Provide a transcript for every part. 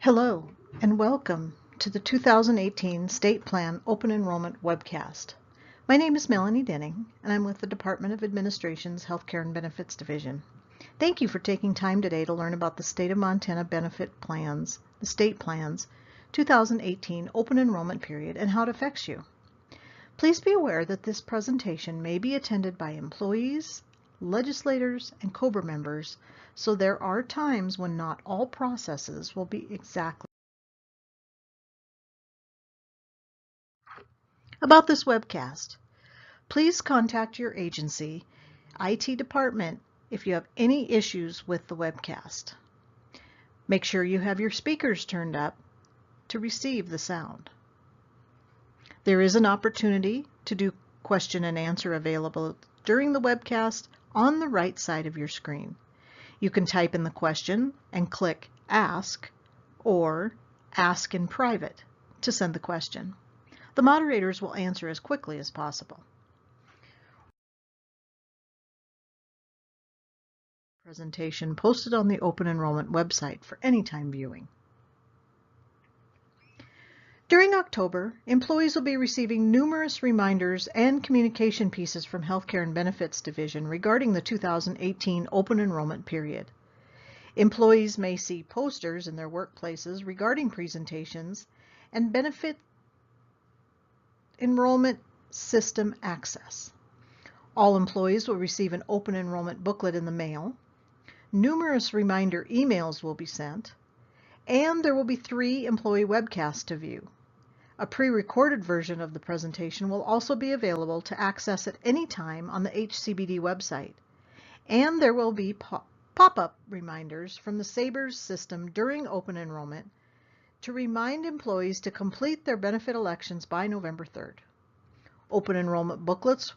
Hello, and welcome to the 2018 State Plan Open Enrollment Webcast. My name is Melanie Denning, and I'm with the Department of Administration's Healthcare and Benefits Division. Thank you for taking time today to learn about the State of Montana Benefit Plans, the State Plans, 2018 Open Enrollment Period, and how it affects you. Please be aware that this presentation may be attended by employees, legislators, and COBRA members, so there are times when not all processes will be exactly. About this webcast, please contact your agency, IT department, if you have any issues with the webcast. Make sure you have your speakers turned up to receive the sound. There is an opportunity to do question and answer available during the webcast on the right side of your screen. You can type in the question and click Ask or Ask in Private to send the question. The moderators will answer as quickly as possible. Presentation posted on the Open Enrollment website for anytime viewing. During October, employees will be receiving numerous reminders and communication pieces from Healthcare and Benefits Division regarding the 2018 open enrollment period. Employees may see posters in their workplaces regarding presentations and benefit enrollment system access. All employees will receive an open enrollment booklet in the mail. Numerous reminder emails will be sent, and there will be 3 employee webcasts to view. A pre-recorded version of the presentation will also be available to access at any time on the HCBD website, and there will be pop-up reminders from the SABRS system during open enrollment to remind employees to complete their benefit elections by November 3rd. Open enrollment booklets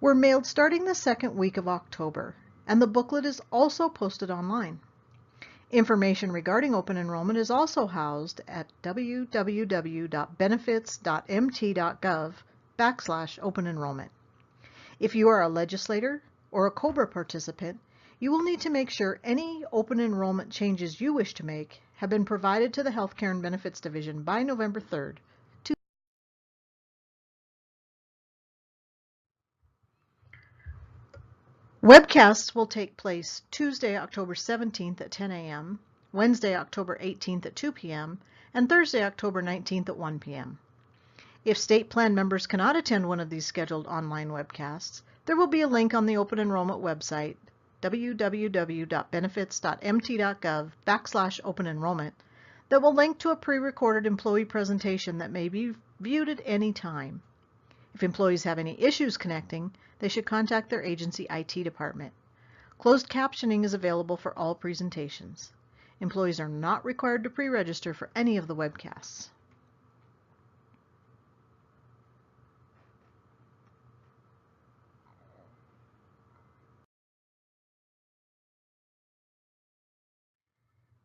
were mailed starting the second week of October, and the booklet is also posted online. Information regarding open enrollment is also housed at www.benefits.mt.gov/open enrollment. If you are a legislator or a COBRA participant, you will need to make sure any open enrollment changes you wish to make have been provided to the Healthcare and Benefits Division by November 3rd. Webcasts will take place Tuesday, October 17th at 10 a.m., Wednesday, October 18th at 2 p.m., and Thursday, October 19th at 1 p.m. If state plan members cannot attend one of these scheduled online webcasts, there will be a link on the open enrollment website, www.benefits.mt.gov/open enrollment, that will link to a pre-recorded employee presentation that may be viewed at any time. If employees have any issues connecting, they should contact their agency IT department. Closed captioning is available for all presentations. Employees are not required to pre-register for any of the webcasts.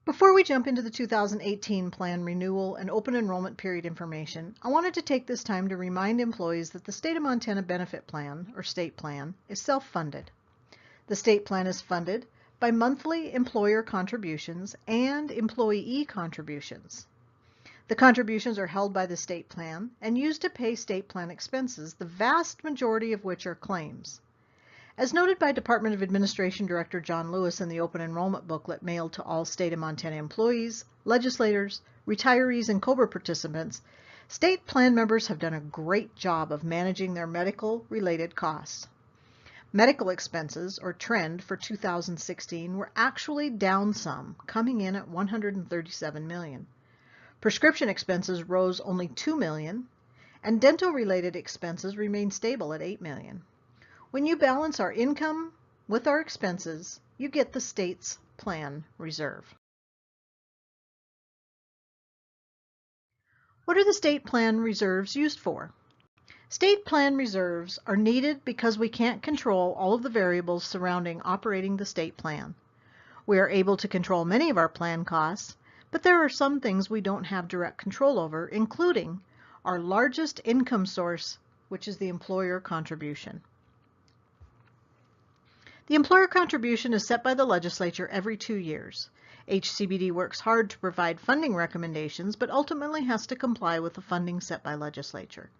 Before we jump into the 2018 plan renewal and open enrollment period information, I wanted to take this time to remind employees that the State of Montana Benefit Plan, or State Plan, is self-funded. The State Plan is funded by monthly employer contributions and employee contributions. The contributions are held by the State Plan and used to pay State Plan expenses, the vast majority of which are claims. As noted by Department of Administration Director John Lewis in the open enrollment booklet mailed to all State of Montana employees, legislators, retirees, and COBRA participants, State Plan members have done a great job of managing their medical-related costs. Medical expenses, or trend, for 2016 were actually down some, coming in at $137 million. Prescription expenses rose only $2 million, and dental-related expenses remained stable at $8 million. When you balance our income with our expenses, you get the state's plan reserve. What are the state plan reserves used for? State plan reserves are needed because we can't control all of the variables surrounding operating the state plan. We are able to control many of our plan costs, but there are some things we don't have direct control over, including our largest income source, which is the employer contribution. The employer contribution is set by the legislature every 2 years. HCBD works hard to provide funding recommendations, but ultimately has to comply with the funding set by legislature.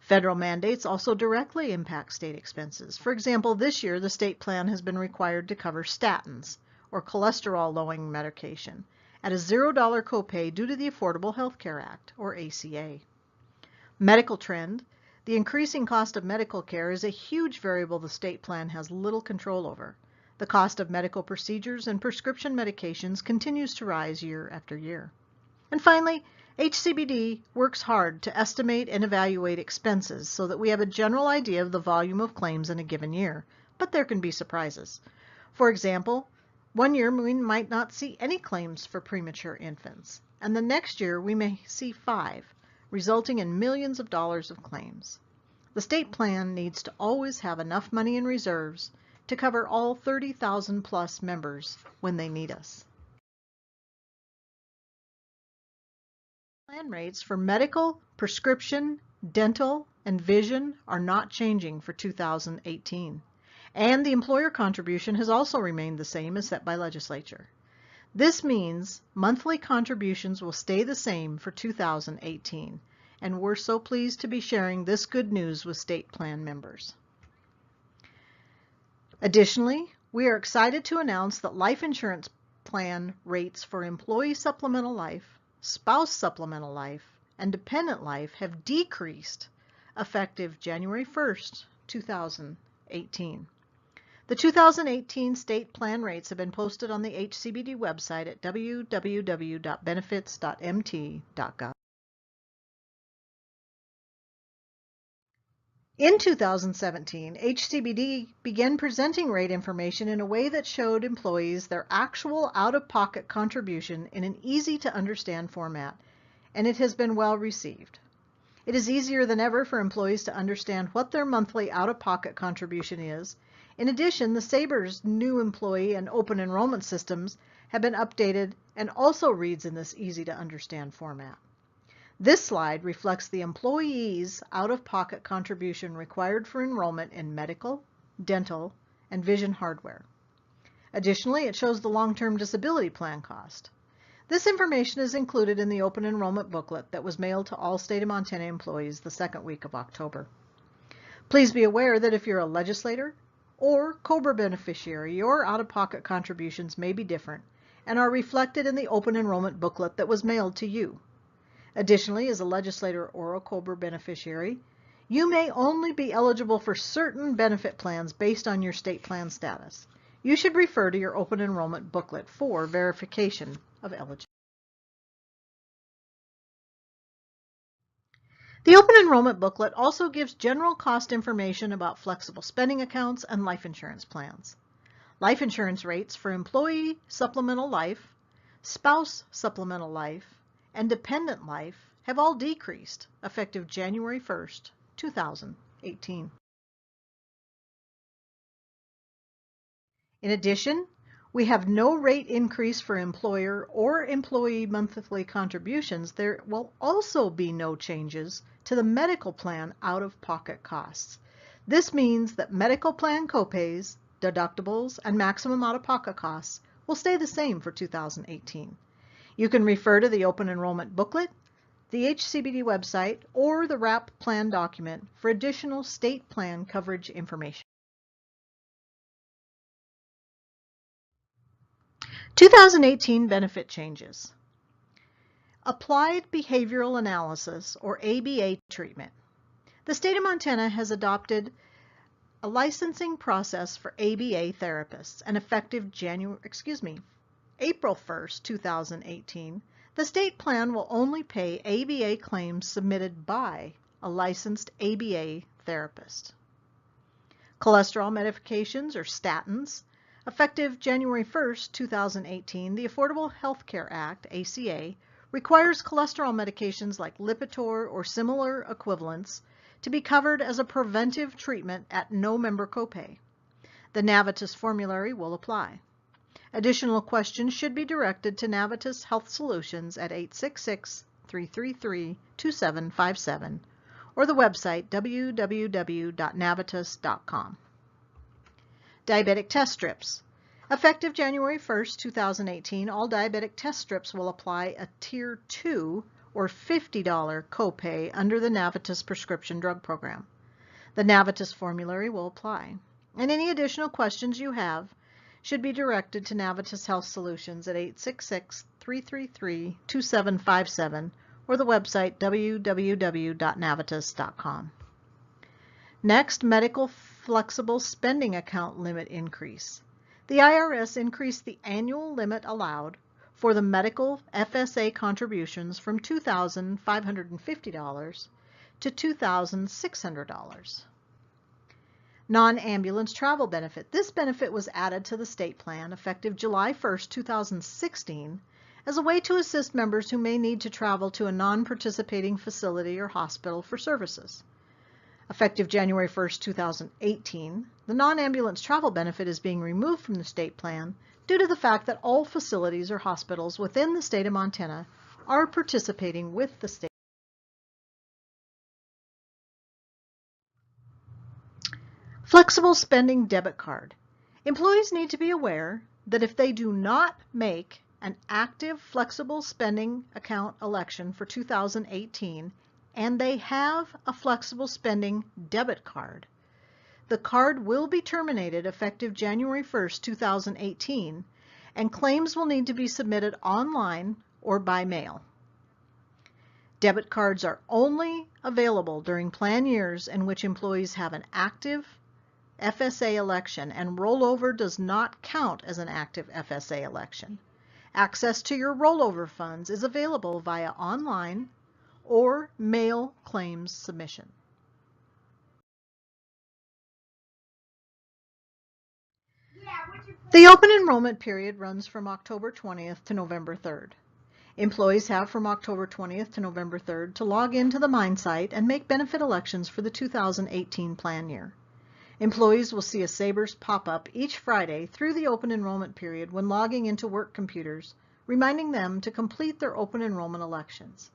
Federal mandates also directly impact state expenses. For example, this year the state plan has been required to cover statins, or cholesterol-lowering medication, at a $0 copay due to the Affordable Health Care Act, or ACA. Medical trend. The increasing cost of medical care is a huge variable the state plan has little control over. The cost of medical procedures and prescription medications continues to rise year after year. And finally, HCBD works hard to estimate and evaluate expenses so that we have a general idea of the volume of claims in a given year, but there can be surprises. For example, one year we might not see any claims for premature infants, and the next year we may see 5, resulting in millions of dollars of claims. The state plan needs to always have enough money in reserves to cover all 30,000 plus members when they need us. Plan rates for medical, prescription, dental, and vision are not changing for 2018, and the employer contribution has also remained the same as set by legislature. This means monthly contributions will stay the same for 2018, and we're so pleased to be sharing this good news with state plan members. Additionally, we are excited to announce that life insurance plan rates for employee supplemental life, spouse supplemental life, and dependent life have decreased effective January 1st, 2018. The 2018 state plan rates have been posted on the HCBD website at www.benefits.mt.gov. In 2017, HCBD began presenting rate information in a way that showed employees their actual out-of-pocket contribution in an easy-to-understand format, and it has been well received. It is easier than ever for employees to understand what their monthly out-of-pocket contribution is. In addition, the SABR's new employee and open enrollment systems have been updated and also reads in this easy-to-understand format. This slide reflects the employee's out-of-pocket contribution required for enrollment in medical, dental, and vision hardware. Additionally, it shows the long-term disability plan cost. This information is included in the open enrollment booklet that was mailed to all state of Montana employees the second week of October. Please be aware that if you're a legislator or COBRA beneficiary, your out-of-pocket contributions may be different and are reflected in the open enrollment booklet that was mailed to you. Additionally, as a legislator or a COBRA beneficiary, you may only be eligible for certain benefit plans based on your state plan status. You should refer to your open enrollment booklet for verification of eligibility. The open enrollment booklet also gives general cost information about flexible spending accounts and life insurance plans. Life insurance rates for employee supplemental life, spouse supplemental life, and dependent life have all decreased effective January 1st, 2018. In addition, we have no rate increase for employer or employee monthly contributions. There will also be no changes to the medical plan out-of-pocket costs. This means that medical plan copays, deductibles, and maximum out-of-pocket costs will stay the same for 2018. You can refer to the open enrollment booklet, the HCBD website, or the WRAP plan document for additional state plan coverage information. 2018 benefit changes. Applied Behavioral Analysis, or ABA treatment. The state of Montana has adopted a licensing process for ABA therapists, and effective April 1st, 2018, the state plan will only pay ABA claims submitted by a licensed ABA therapist. Cholesterol medications, or statins, effective January 1st, 2018, the Affordable Health Care Act, ACA, requires cholesterol medications like Lipitor or similar equivalents to be covered as a preventive treatment at no member copay. The Navitus formulary will apply. Additional questions should be directed to Navitus Health Solutions at 866-333-2757 or the website www.navitus.com. Diabetic test strips. Effective January 1st, 2018, all diabetic test strips will apply a Tier 2 or $50 copay under the Navitus prescription drug program. The Navitus formulary will apply. And any additional questions you have should be directed to Navitus Health Solutions at 866-333-2757 or the website www.navitus.com. Next, medical flexible spending account limit increase. The IRS increased the annual limit allowed for the medical FSA contributions from $2,550 to $2,600. Non-ambulance travel benefit. This benefit was added to the state plan effective July 1st, 2016 as a way to assist members who may need to travel to a non-participating facility or hospital for services. Effective January 1st, 2018, the non-ambulance travel benefit is being removed from the state plan due to the fact that all facilities or hospitals within the state of Montana are participating with the state. Flexible spending debit card. Employees need to be aware that if they do not make an active flexible spending account election for 2018 and they have a flexible spending debit card, the card will be terminated effective January 1st, 2018, and claims will need to be submitted online or by mail. Debit cards are only available during plan years in which employees have an active FSA election, and rollover does not count as an active FSA election. Access to your rollover funds is available via online or mail claims submission. The open enrollment period runs from October 20th to November 3rd. Employees have from October 20th to November 3rd to log into the Mind site and make benefit elections for the 2018 plan year. Employees will see a Sabres pop-up each Friday through the open enrollment period when logging into work computers, reminding them to complete their open enrollment elections.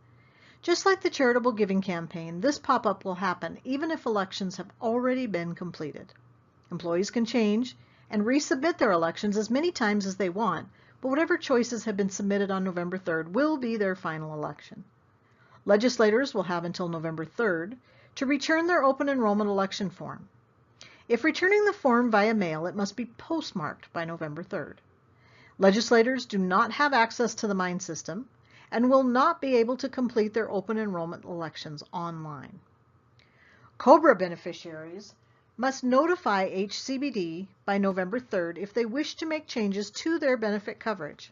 Just like the charitable giving campaign, this pop-up will happen even if elections have already been completed. Employees can change and resubmit their elections as many times as they want, but whatever choices have been submitted on November 3rd will be their final election. Legislators will have until November 3rd to return their open enrollment election form. If returning the form via mail, it must be postmarked by November 3rd. Legislators do not have access to the Mind system and will not be able to complete their open enrollment elections online. COBRA beneficiaries must notify HCBD by November 3rd if they wish to make changes to their benefit coverage.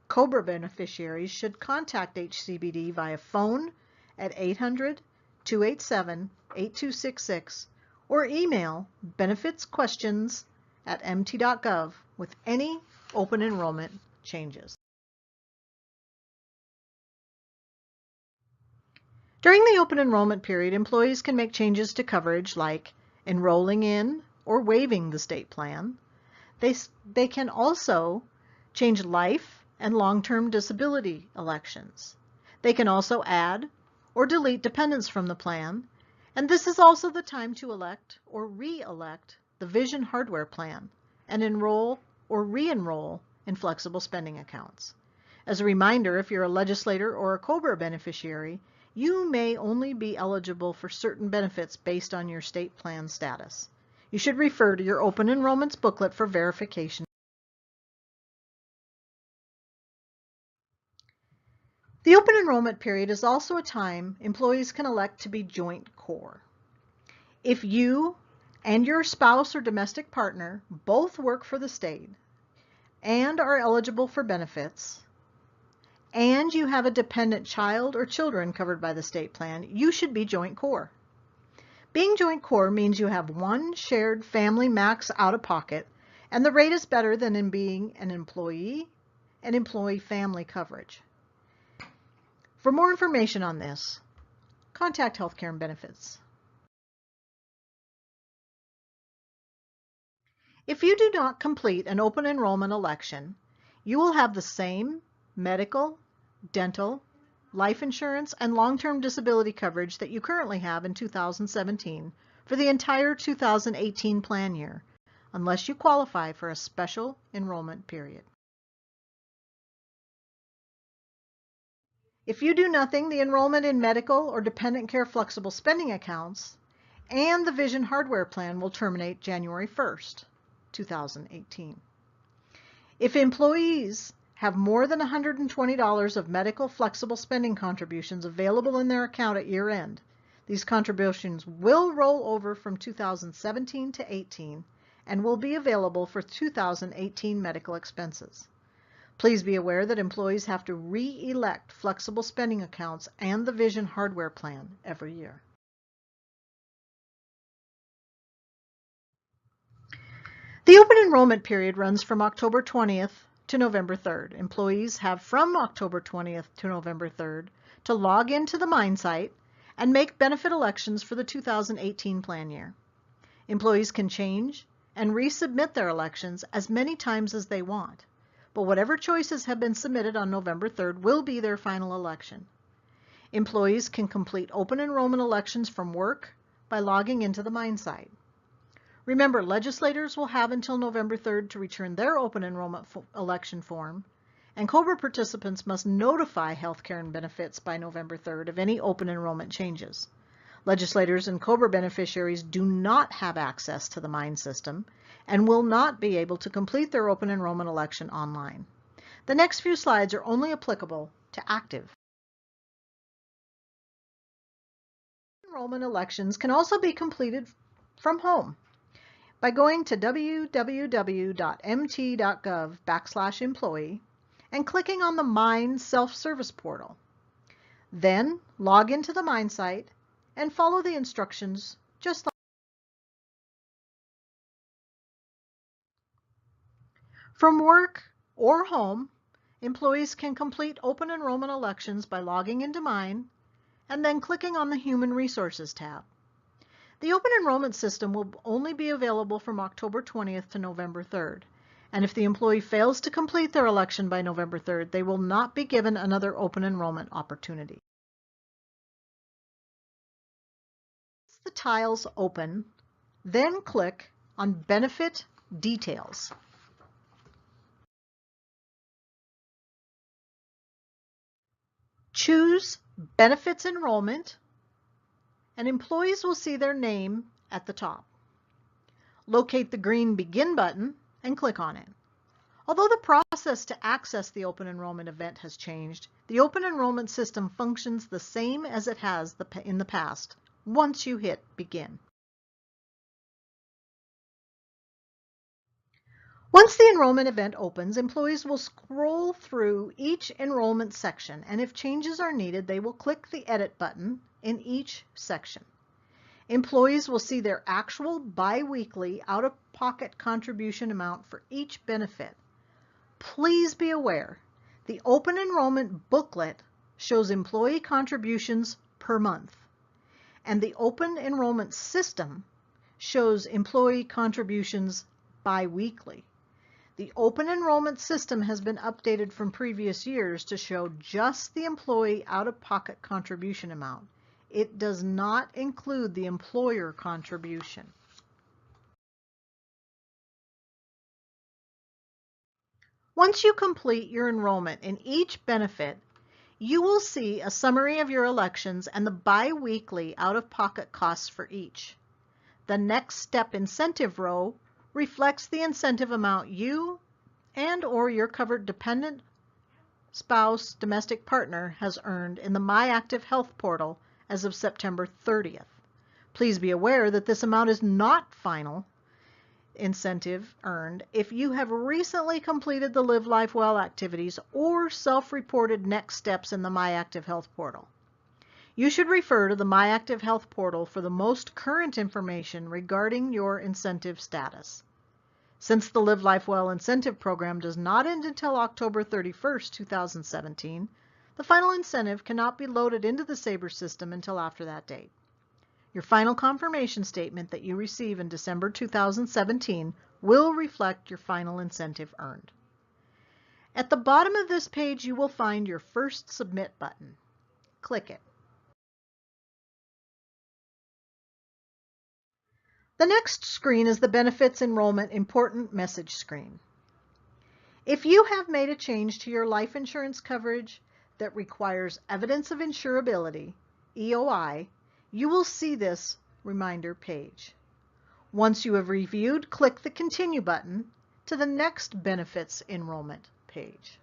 COBRA beneficiaries should contact HCBD via phone at 800-287-8266 or email benefitsquestions@mt.gov with any open enrollment changes. During the open enrollment period, employees can make changes to coverage like enrolling in or waiving the state plan. They can also change life and long-term disability elections. They can also add or delete dependents from the plan, and this is also the time to elect or re-elect the Vision hardware plan and enroll or re-enroll in flexible spending accounts. As a reminder, if you're a legislator or a COBRA beneficiary, you may only be eligible for certain benefits based on your state plan status. You should refer to your open enrollments booklet for verification. The open enrollment period is also a time employees can elect to be joint core. If you and your spouse or domestic partner both work for the state and are eligible for benefits, and you have a dependent child or children covered by the state plan, you should be joint core. Being joint core means you have one shared family max out-of-pocket, and the rate is better than in being an employee and employee family coverage. For more information on this, contact Healthcare and Benefits. If you do not complete an open enrollment election, you will have the same medical, dental, life insurance, and long-term disability coverage that you currently have in 2017 for the entire 2018 plan year, unless you qualify for a special enrollment period. If you do nothing, the enrollment in medical or dependent care flexible spending accounts and the Vision hardware plan will terminate January 1st, 2018. If employees have more than $120 of medical flexible spending contributions available in their account at year end, these contributions will roll over from 2017 to 18 and will be available for 2018 medical expenses. Please be aware that employees have to re-elect flexible spending accounts and the Vision hardware plan every year. The open enrollment period runs from October 20th to November 3rd. Employees have from October 20th to November 3rd to log into the Mine site and make benefit elections for the 2018 plan year. Employees can change and resubmit their elections as many times as they want, but whatever choices have been submitted on November 3rd will be their final election. Employees can complete open enrollment elections from work by logging into the Mine site. Remember, legislators will have until November 3rd to return their open enrollment election form, and COBRA participants must notify healthcare and benefits by November 3rd of any open enrollment changes. Legislators and COBRA beneficiaries do not have access to the Mine system and will not be able to complete their open enrollment election online. The next few slides are only applicable to active. Enrollment elections can also be completed from home by going to www.mt.gov/employee and clicking on the Mine self-service portal. Then log into the Mine site and follow the instructions just like. From work or home, employees can complete open enrollment elections by logging into Mine and then clicking on the Human Resources tab. The open enrollment system will only be available from October 20th to November 3rd, and if the employee fails to complete their election by November 3rd, they will not be given another open enrollment opportunity. Once the tiles open, then click on Benefit Details. Choose Benefits Enrollment, and employees will see their name at the top. Locate the green Begin button and click on it. Although the process to access the open enrollment event has changed, the open enrollment system functions the same as it has in the past once you hit Begin. Once the enrollment event opens, employees will scroll through each enrollment section, and if changes are needed, they will click the Edit button in each section. Employees will see their actual biweekly out-of-pocket contribution amount for each benefit. Please be aware, the open enrollment booklet shows employee contributions per month, and the open enrollment system shows employee contributions biweekly. The open enrollment system has been updated from previous years to show just the employee out-of-pocket contribution amount. It does not include the employer contribution. Once you complete your enrollment in each benefit, you will see a summary of your elections and the biweekly out-of-pocket costs for each. The Next Step Incentive row reflects the incentive amount you and/or your covered dependent, spouse, domestic partner has earned in the My Active Health portal as of September 30th. Please be aware that this amount is not final incentive earned if you have recently completed the Live Life Well activities or self-reported next steps in the My Active Health portal. You should refer to the My Active Health portal for the most current information regarding your incentive status. Since the Live Life Well incentive program does not end until October 31st, 2017, the final incentive cannot be loaded into the SABRE system until after that date. Your final confirmation statement that you receive in December 2017 will reflect your final incentive earned. At the bottom of this page, you will find your first Submit button. Click it. The next screen is the Benefits Enrollment Important Message screen. If you have made a change to your life insurance coverage that requires evidence of insurability, EOI, you will see this reminder page. Once you have reviewed, click the Continue button to the next Benefits Enrollment page.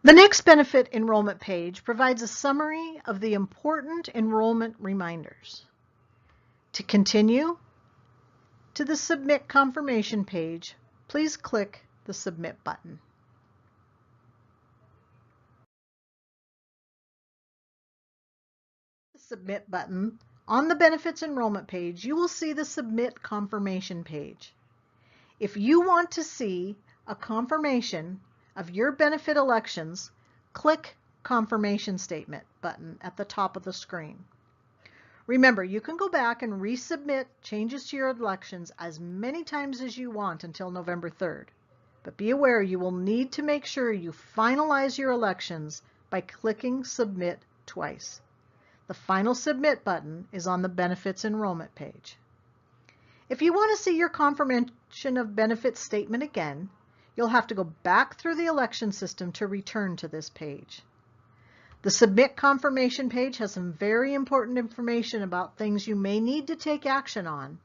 The next benefit enrollment page provides a summary of the important enrollment reminders. To continue to the Submit Confirmation page, please click the Submit button. The Submit button on the Benefits Enrollment page, you will see the Submit Confirmation page. If you want to see a confirmation of your benefit elections, click Confirmation Statement button at the top of the screen. Remember, you can go back and resubmit changes to your elections as many times as you want until November 3rd. But be aware you will need to make sure you finalize your elections by clicking Submit twice. The final Submit button is on the Benefits Enrollment page. If you want to see your confirmation of benefits statement again, you'll have to go back through the election system to return to this page. The Submit Confirmation page has some very important information about things you may need to take action on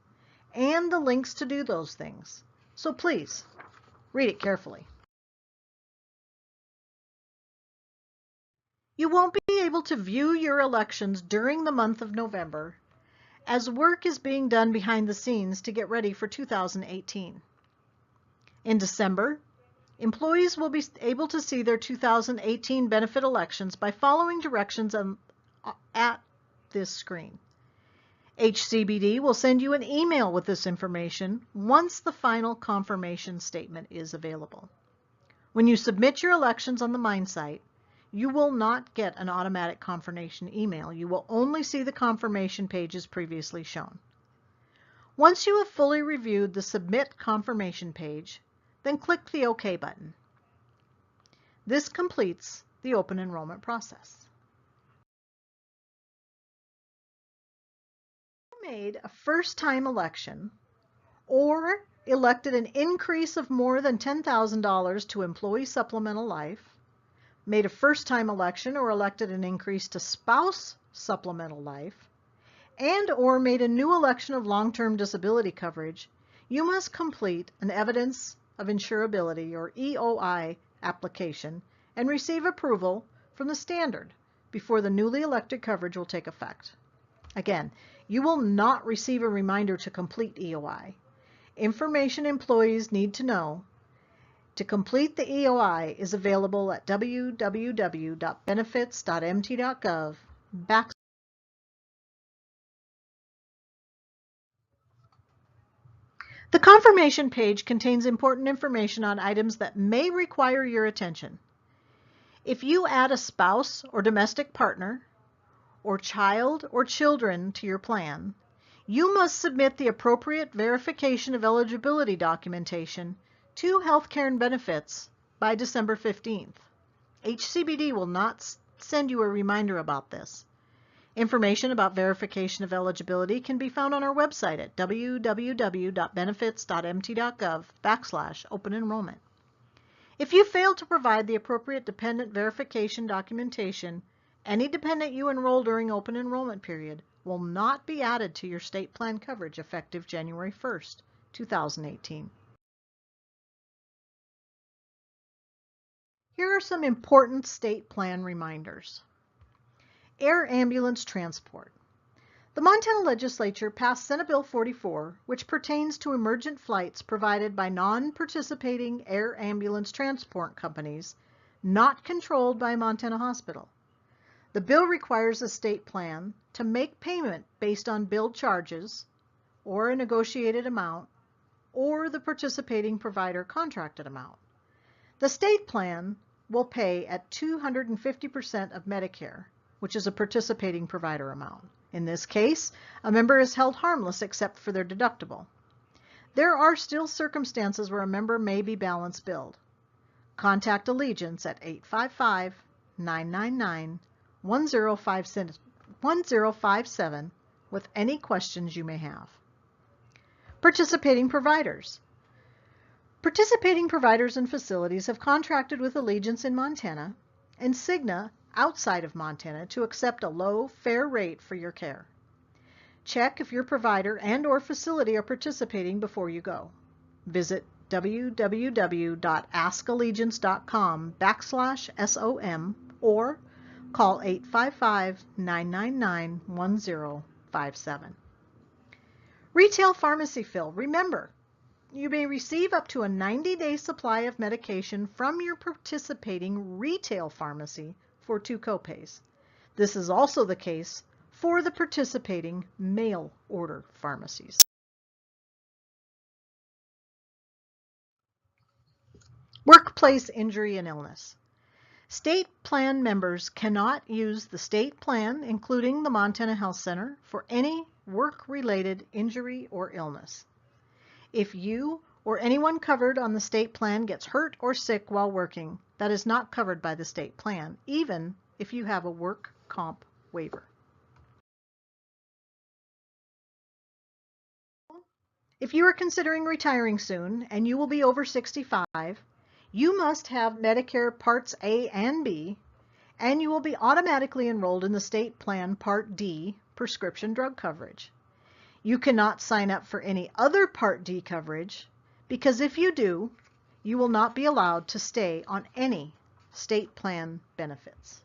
and the links to do those things. So please, read it carefully. You won't be able to view your elections during the month of November as work is being done behind the scenes to get ready for 2018. In December, employees will be able to see their 2018 benefit elections by following directions at this screen. HCBD will send you an email with this information once the final confirmation statement is available. When you submit your elections on the Mine site, you will not get an automatic confirmation email. You will only see the confirmation pages previously shown. Once you have fully reviewed the Submit Confirmation page, then click the OK button. This completes the open enrollment process. If you made a first-time election or elected an increase of more than $10,000 to Employee Supplemental Life, made a first-time election or elected an increase to Spouse Supplemental Life, and or made a new election of long-term disability coverage, you must complete an Evidence of Insurability or EOI application and receive approval from the standard before the newly elected coverage will take effect. Again, you will not receive a reminder to complete EOI. Information employees need to know to complete the EOI is available at www.benefits.mt.gov. The confirmation page contains important information on items that may require your attention. If you add a spouse or domestic partner, or child or children to your plan, you must submit the appropriate verification of eligibility documentation to Healthcare and Benefits by December 15th. HCBD will not send you a reminder about this. Information about verification of eligibility can be found on our website at www.benefits.mt.gov/open enrollment. If you fail to provide the appropriate dependent verification documentation, any dependent you enroll during open enrollment period will not be added to your state plan coverage effective January 1st, 2018. Here are some important state plan reminders. Air ambulance transport. The Montana Legislature passed Senate Bill 44, which pertains to emergent flights provided by non-participating air ambulance transport companies not controlled by Montana Hospital. The bill requires a state plan to make payment based on billed charges or a negotiated amount or the participating provider contracted amount. The state plan will pay at 250% of Medicare, which is a participating provider amount. In this case, a member is held harmless except for their deductible. There are still circumstances where a member may be balance billed. Contact Allegiance at 855-999-1057 with any questions you may have. Participating providers. Participating providers and facilities have contracted with Allegiance in Montana and Cigna outside of Montana to accept a low, fair rate for your care. Check if your provider and/or facility are participating before you go. Visit www.askallegiance.com/SOM or call 855-999-1057. Retail pharmacy fill. Remember, you may receive up to a 90-day supply of medication from your participating retail pharmacy for 2 copays. This is also the case for the participating mail order pharmacies. Workplace injury and illness. State plan members cannot use the state plan, including the Montana Health Center, for any work-related injury or illness. If you or anyone covered on the state plan gets hurt or sick while working, that is not covered by the state plan, even if you have a work comp waiver. If you are considering retiring soon and you will be over 65, you must have Medicare Parts A and B, and you will be automatically enrolled in the state plan Part D prescription drug coverage. You cannot sign up for any other Part D coverage because if you do, you will not be allowed to stay on any state plan benefits.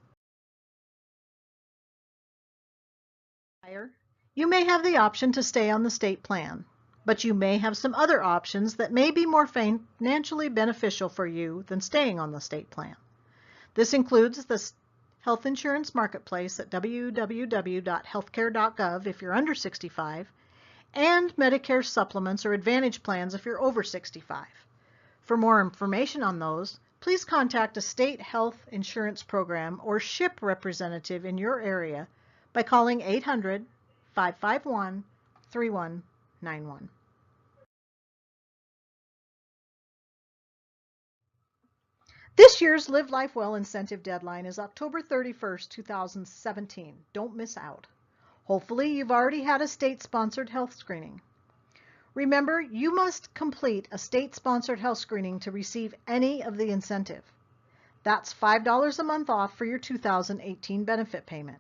You may have the option to stay on the state plan, but you may have some other options that may be more financially beneficial for you than staying on the state plan. This includes the health insurance marketplace at www.healthcare.gov if you're under 65, and Medicare supplements or Advantage plans if you're over 65. For more information on those, please contact a state health insurance program or SHIP representative in your area by calling 800-551-3191. This year's Live Life Well incentive deadline is October 31st, 2017. Don't miss out. Hopefully, you've already had a state-sponsored health screening. Remember, you must complete a state-sponsored health screening to receive any of the incentive. That's $5 a month off for your 2018 benefit payment.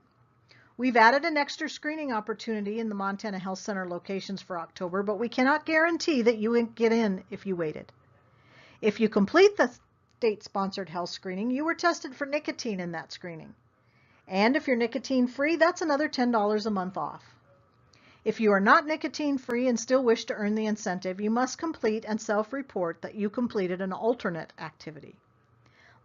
We've added an extra screening opportunity in the Montana Health Center locations for October, but we cannot guarantee that you will get in if you waited. If you complete the state-sponsored health screening, you were tested for nicotine in that screening. And if you're nicotine-free, that's another $10 a month off. If you are not nicotine-free and still wish to earn the incentive, you must complete and self-report that you completed an alternate activity.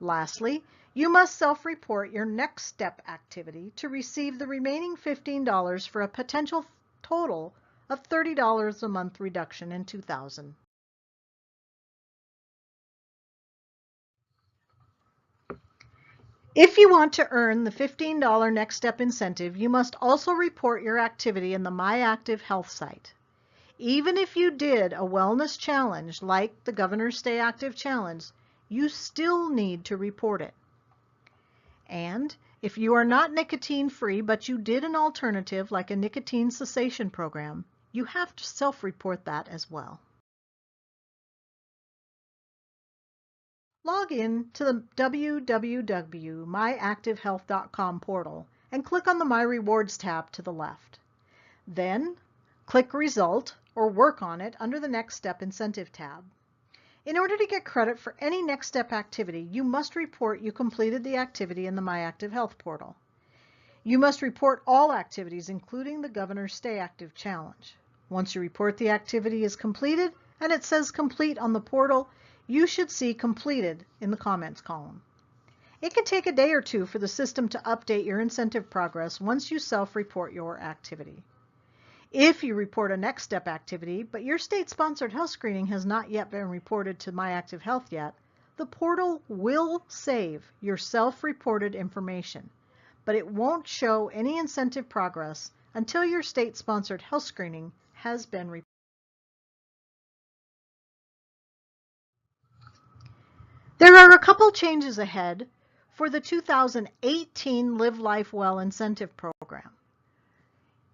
Lastly, you must self-report your next step activity to receive the remaining $15 for a potential total of $30 a month reduction in 2000. If you want to earn the $15 Next Step incentive, you must also report your activity in the My Active Health site. Even if you did a wellness challenge like the Governor's Stay Active Challenge, you still need to report it. And if you are not nicotine-free but you did an alternative like a nicotine cessation program, you have to self-report that as well. Log in to the www.myactivehealth.com portal and click on the My Rewards tab to the left. Then, click Result or Work on it under the Next Step Incentive tab. In order to get credit for any Next Step activity, you must report you completed the activity in the My Active Health portal. You must report all activities, including the Governor's Stay Active Challenge. Once you report the activity is completed and it says Complete on the portal, you should see Completed in the comments column. It can take a day or two for the system to update your incentive progress once you self-report your activity. If you report a Next Step activity, but your state-sponsored health screening has not yet been reported to My Active Health yet, the portal will save your self-reported information, but it won't show any incentive progress until your state-sponsored health screening has been reported. There are a couple changes ahead for the 2018 Live Life Well Incentive Program.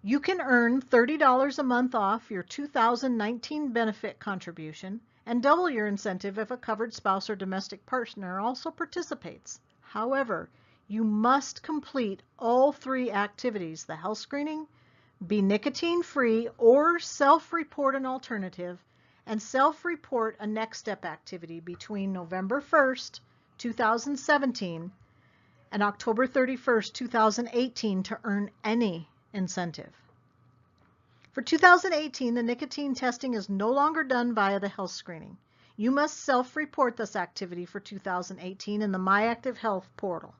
You can earn $30 a month off your 2019 benefit contribution and double your incentive if a covered spouse or domestic partner also participates. However, you must complete all 3 activities: the health screening, be nicotine-free or self-report an alternative, and self-report a next step activity between November 1st, 2017 and October 31st, 2018 to earn any incentive. For 2018, the nicotine testing is no longer done via the health screening. You must self-report this activity for 2018 in the MyActive Health portal.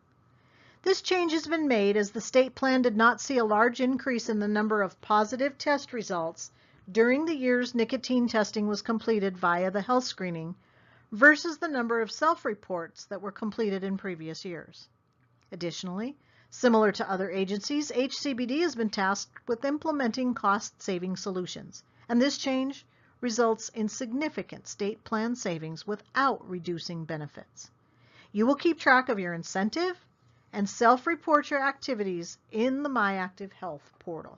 This change has been made as the state plan did not see a large increase in the number of positive test results during the years nicotine testing was completed via the health screening versus the number of self-reports that were completed in previous years. Additionally, similar to other agencies, HCBD has been tasked with implementing cost-saving solutions, and this change results in significant state plan savings without reducing benefits. You will keep track of your incentive and self-report your activities in the MyActive Health portal.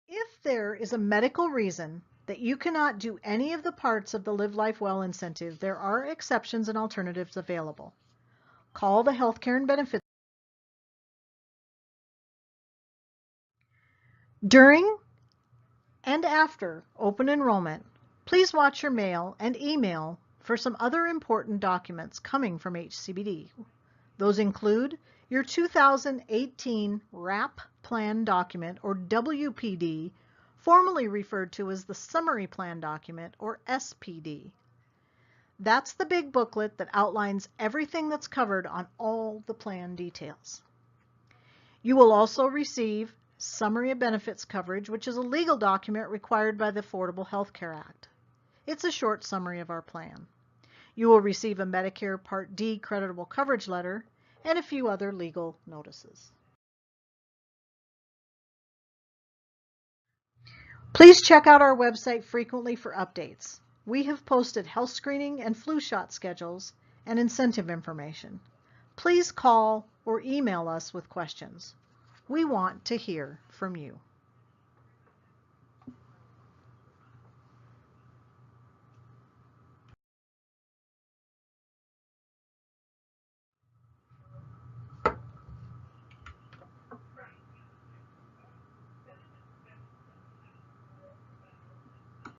If there is a medical reason that you cannot do any of the parts of the Live Life Well incentive, there are exceptions and alternatives available. Call the Healthcare and Benefits. During and after open enrollment, please watch your mail and email for some other important documents coming from HCBD. Those include your 2018 WRAP Plan Document, or WPD, formerly referred to as the Summary Plan Document, or SPD. That's the big booklet that outlines everything that's covered on all the plan details. You will also receive Summary of Benefits Coverage, which is a legal document required by the Affordable Health Care Act. It's a short summary of our plan. You will receive a Medicare Part D creditable coverage letter and a few other legal notices. Please check out our website frequently for updates. We have posted health screening and flu shot schedules and incentive information. Please call or email us with questions. We want to hear from you.